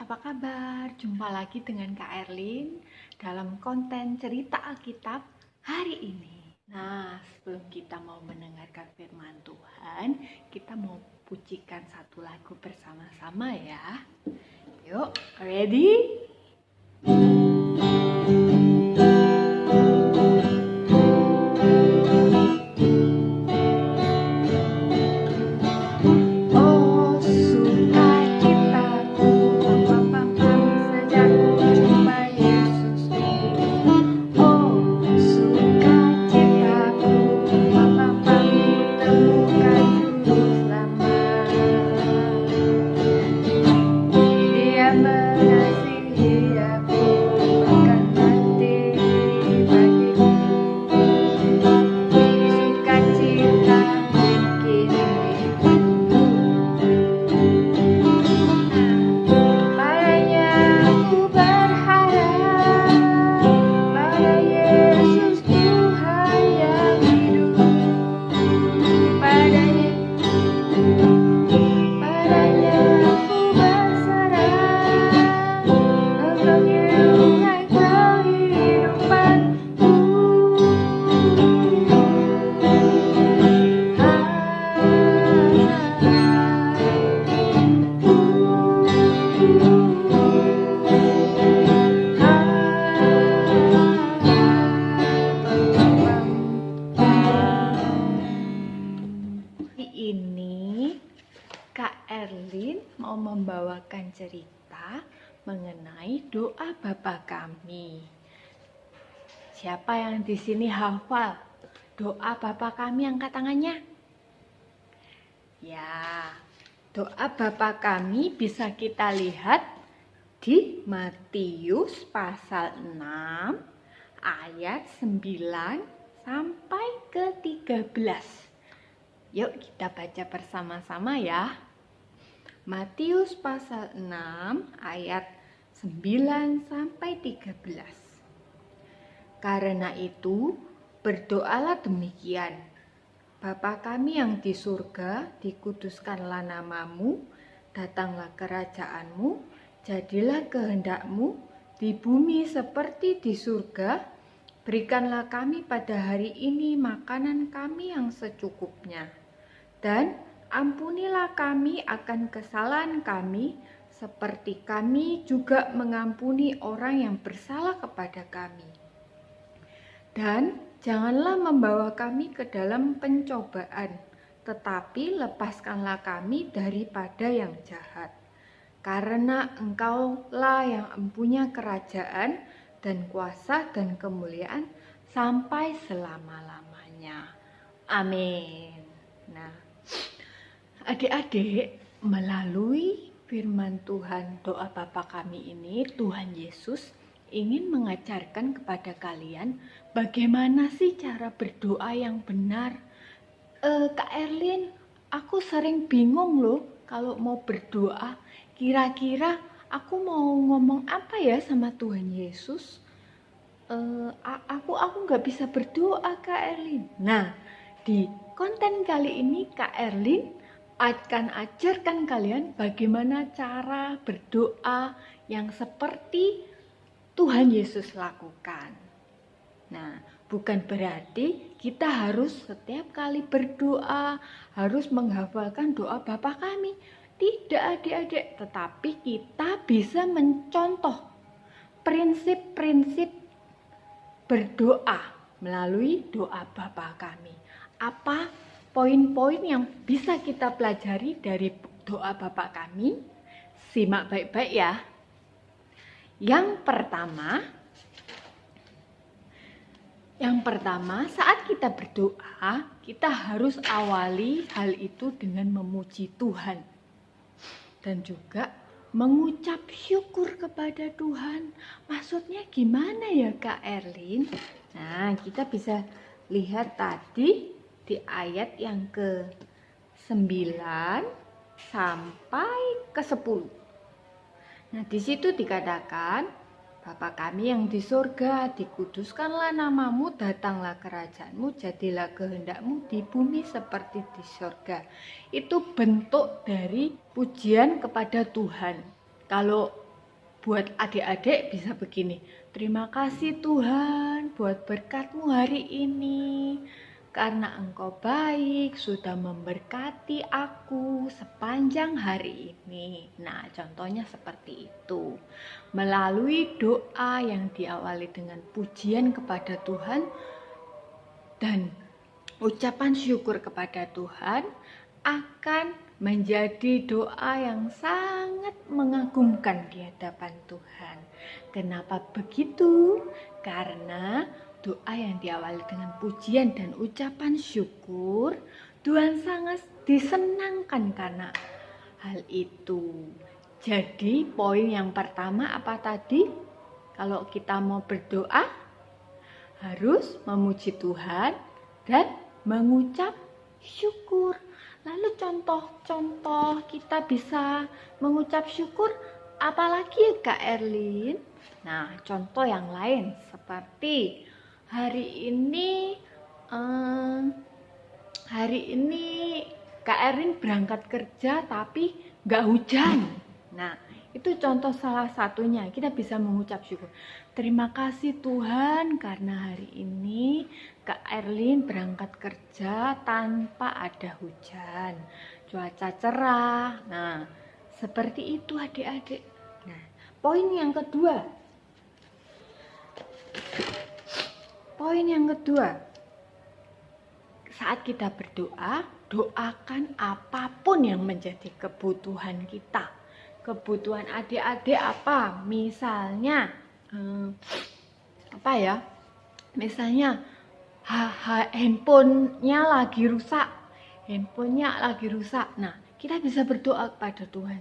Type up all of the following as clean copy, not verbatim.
apa kabar? Jumpa lagi dengan Kak Erlin dalam konten cerita Alkitab hari ini. Nah, sebelum kita mau mendengarkan firman Tuhan, kita mau pujikan satu lagu bersama-sama ya. Yuk, ready? Kak Erlin mau membawakan cerita mengenai doa Bapa kami. Siapa yang di sini hafal doa Bapa kami? Angkat tangannya. Ya, doa Bapa kami bisa kita lihat di Matius pasal 6 ayat 9 sampai ke 13. Yuk kita baca bersama-sama ya. Matius pasal 6 ayat 9 sampai 13. Karena itu, berdoalah demikian. Bapa kami yang di surga, dikuduskanlah namamu, datanglah kerajaanmu, jadilah kehendakmu di bumi seperti di surga. Berikanlah kami pada hari ini makanan kami yang secukupnya. Dan ampunilah kami akan kesalahan kami, seperti kami juga mengampuni orang yang bersalah kepada kami. Dan janganlah membawa kami ke dalam pencobaan, tetapi lepaskanlah kami daripada yang jahat. Karena Engkaulah yang mempunyai kerajaan dan kuasa dan kemuliaan sampai selama-lamanya. Amin. Nah, adik-adik, melalui firman Tuhan doa Bapa kami ini, Tuhan Yesus ingin mengajarkan kepada kalian bagaimana sih cara berdoa yang benar. Kak Erlin, aku sering bingung loh kalau mau berdoa. Kira-kira aku mau ngomong apa ya sama Tuhan Yesus? Aku nggak bisa berdoa, Kak Erlin. Nah, di konten kali ini Kak Erlin akan ajarkan kalian bagaimana cara berdoa yang seperti Tuhan Yesus lakukan. Nah, bukan berarti kita harus setiap kali berdoa harus menghafalkan doa Bapa kami. Tidak, adik-adik, tetapi kita bisa mencontoh prinsip-prinsip berdoa melalui doa Bapa kami. Apa poin-poin yang bisa kita pelajari dari doa Bapa kami? Simak baik-baik ya. Yang pertama, saat kita berdoa, kita harus awali hal itu dengan memuji Tuhan. Dan juga mengucap syukur kepada Tuhan. Maksudnya gimana ya Kak Erlin? Nah, kita bisa lihat tadi di ayat yang ke-9 sampai ke-10. Nah, di situ dikatakan, Bapa kami yang di surga, dikuduskanlah namamu, datanglah kerajaanmu, jadilah kehendakmu di bumi seperti di surga. Itu bentuk dari pujian kepada Tuhan. Kalau buat adik-adik bisa begini. Terima kasih Tuhan buat berkat-Mu hari ini. Karena Engkau baik, sudah memberkati aku sepanjang hari ini. Nah, contohnya seperti itu. Melalui doa yang diawali dengan pujian kepada Tuhan dan ucapan syukur kepada Tuhan akan menjadi doa yang sangat mengagumkan di hadapan Tuhan. Kenapa begitu? Karena doa yang diawali dengan pujian dan ucapan syukur, Tuhan sangat disenangkan karena hal itu. Jadi poin yang pertama apa tadi? Kalau kita mau berdoa, harus memuji Tuhan dan mengucap syukur. Lalu contoh-contoh kita bisa mengucap syukur apalagi Kak Erlin? Nah, contoh yang lain seperti hari ini Kak Erlin berangkat kerja tapi gak hujan. Nah, itu contoh salah satunya. Kita bisa mengucap syukur. Terima kasih Tuhan karena hari ini Kak Erlin berangkat kerja tanpa ada hujan. Cuaca cerah. Nah, seperti itu adik-adik. Nah, poin yang kedua. Saat kita berdoa, doakan apapun yang menjadi kebutuhan kita. Kebutuhan adik-adik apa? Misalnya Misalnya handphonenya lagi rusak. Nah, kita bisa berdoa kepada Tuhan.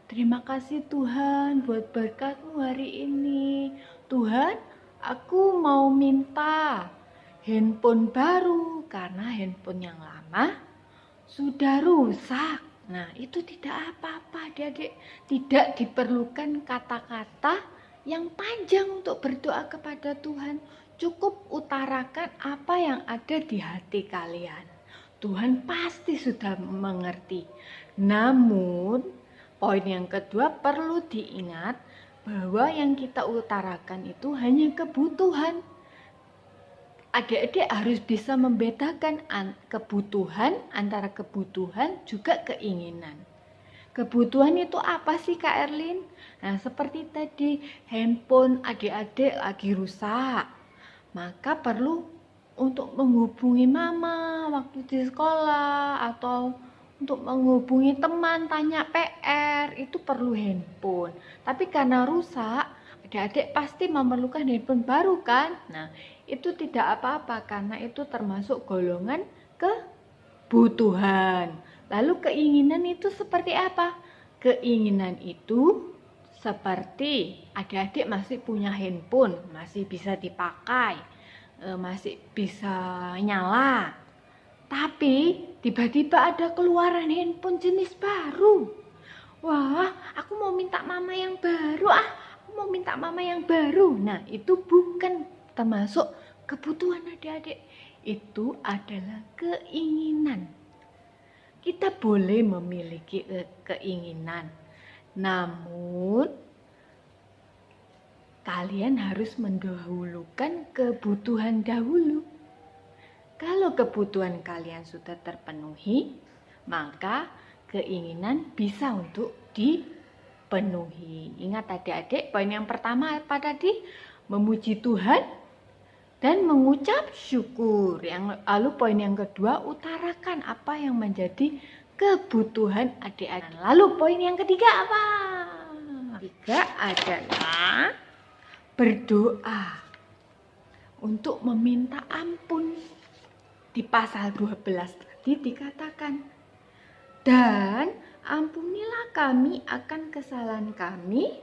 Terima kasih Tuhan buat berkat-Mu hari ini. Tuhan, aku mau minta handphone baru karena handphone yang lama sudah rusak. Nah, itu tidak apa-apa adik-adik. Tidak diperlukan kata-kata yang panjang untuk berdoa kepada Tuhan. Cukup utarakan apa yang ada di hati kalian. Tuhan pasti sudah mengerti. Namun, poin yang kedua perlu diingat bahwa yang kita utarakan itu hanya kebutuhan. Adik-adik harus bisa membedakan kebutuhan antara kebutuhan juga keinginan. Kebutuhan itu apa sih Kak Erlin? Nah, seperti tadi handphone adik-adik lagi rusak. Maka perlu untuk menghubungi mama waktu di sekolah atau untuk menghubungi teman tanya PR, itu perlu handphone. Tapi karena rusak, adik-adik pasti memerlukan handphone baru kan? Nah, itu tidak apa-apa karena itu termasuk golongan kebutuhan. Lalu keinginan itu seperti apa? Keinginan itu seperti adik-adik masih punya handphone, masih bisa dipakai, masih bisa nyala. Tapi tiba-tiba ada keluaran handphone jenis baru. Wah, aku mau minta mama yang baru. Nah, itu bukan termasuk kebutuhan adik-adik. Itu adalah keinginan. Kita boleh memiliki keinginan. Namun, kalian harus mendahulukan kebutuhan dahulu. Kalau kebutuhan kalian sudah terpenuhi, maka keinginan bisa untuk dipenuhi. Ingat adik-adik, poin yang pertama apa tadi? Memuji Tuhan dan mengucap syukur. Lalu poin yang kedua, utarakan apa yang menjadi kebutuhan adik-adik. Lalu poin yang ketiga apa? Ketiga adalah berdoa untuk meminta ampun. Di pasal 12 tadi dikatakan, dan ampunilah kami akan kesalahan kami,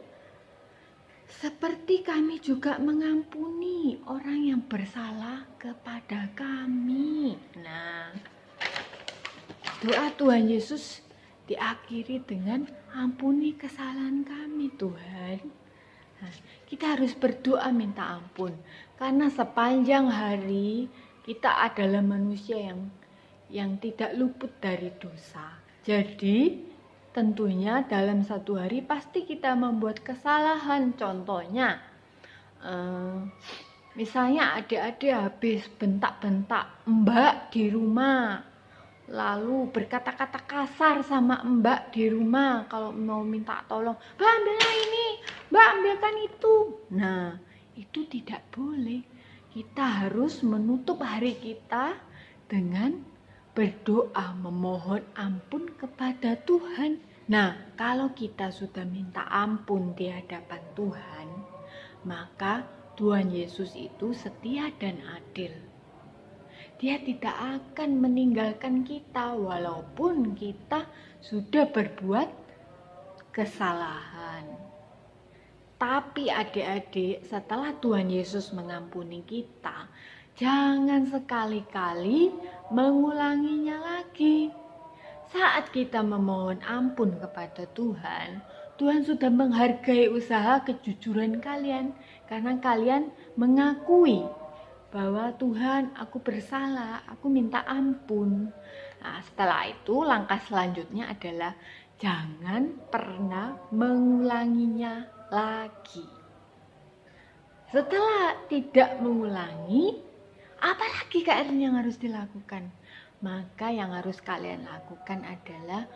seperti kami juga mengampuni orang yang bersalah kepada kami. Nah, doa Tuhan Yesus diakhiri dengan ampuni kesalahan kami Tuhan. Nah, kita harus berdoa minta ampun. Karena sepanjang hari kita adalah manusia yang tidak luput dari dosa. Jadi, tentunya dalam satu hari pasti kita membuat kesalahan. Contohnya, misalnya adik-adik habis bentak-bentak mbak di rumah, lalu berkata-kata kasar sama mbak di rumah kalau mau minta tolong, mbak ambillah ini, mbak ambilkan itu. Nah, itu tidak boleh. Kita harus menutup hari kita dengan berdoa, memohon ampun kepada Tuhan. Nah, kalau kita sudah minta ampun di hadapan Tuhan, maka Tuhan Yesus itu setia dan adil. Dia tidak akan meninggalkan kita walaupun kita sudah berbuat kesalahan. Tapi adik-adik, setelah Tuhan Yesus mengampuni kita, jangan sekali-kali mengulanginya lagi. Saat kita memohon ampun kepada Tuhan, Tuhan sudah menghargai usaha kejujuran kalian karena kalian mengakui bahwa Tuhan, aku bersalah, aku minta ampun. Nah, setelah itu langkah selanjutnya adalah jangan pernah mengulanginya lagi. Setelah tidak mengulangi, apa lagi KRL yang harus dilakukan? Maka yang harus kalian lakukan adalah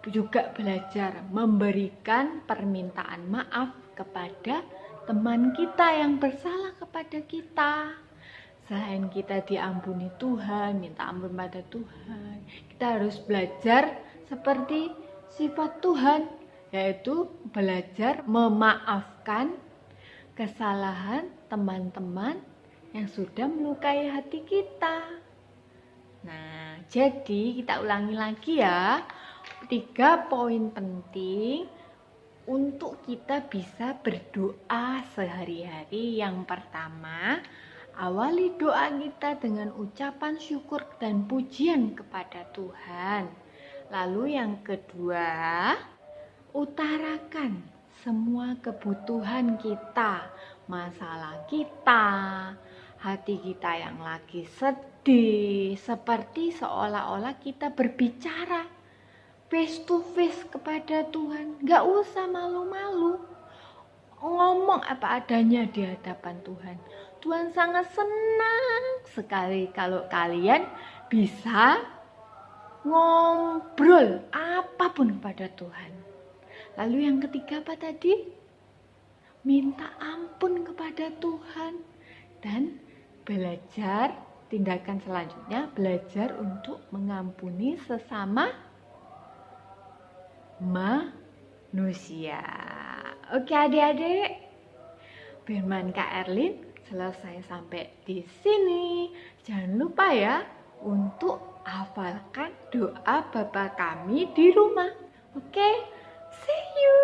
juga belajar memberikan permintaan maaf kepada teman kita yang bersalah kepada kita. Selain kita diampuni Tuhan, minta ampun pada Tuhan, kita harus belajar seperti sifat Tuhan, yaitu belajar memaafkan kesalahan teman-teman yang sudah melukai hati kita. Nah, jadi kita ulangi lagi ya, 3 poin penting untuk kita bisa berdoa sehari-hari. Yang pertama, awali doa kita dengan ucapan syukur dan pujian kepada Tuhan. Lalu yang kedua, utarakan semua kebutuhan kita, masalah kita, hati kita yang lagi sedih, seperti seolah-olah kita berbicara face to face kepada Tuhan. Gak usah malu-malu, ngomong apa adanya di hadapan Tuhan. Tuhan sangat senang sekali kalau kalian bisa ngobrol apapun kepada Tuhan. Lalu yang ketiga apa tadi? Minta ampun kepada Tuhan. Dan belajar, tindakan selanjutnya belajar untuk mengampuni sesama manusia. Oke adik-adik, firman Kak Erlin selesai sampai di sini. Jangan lupa ya untuk hafalkan doa Bapa kami di rumah. Oke, see you.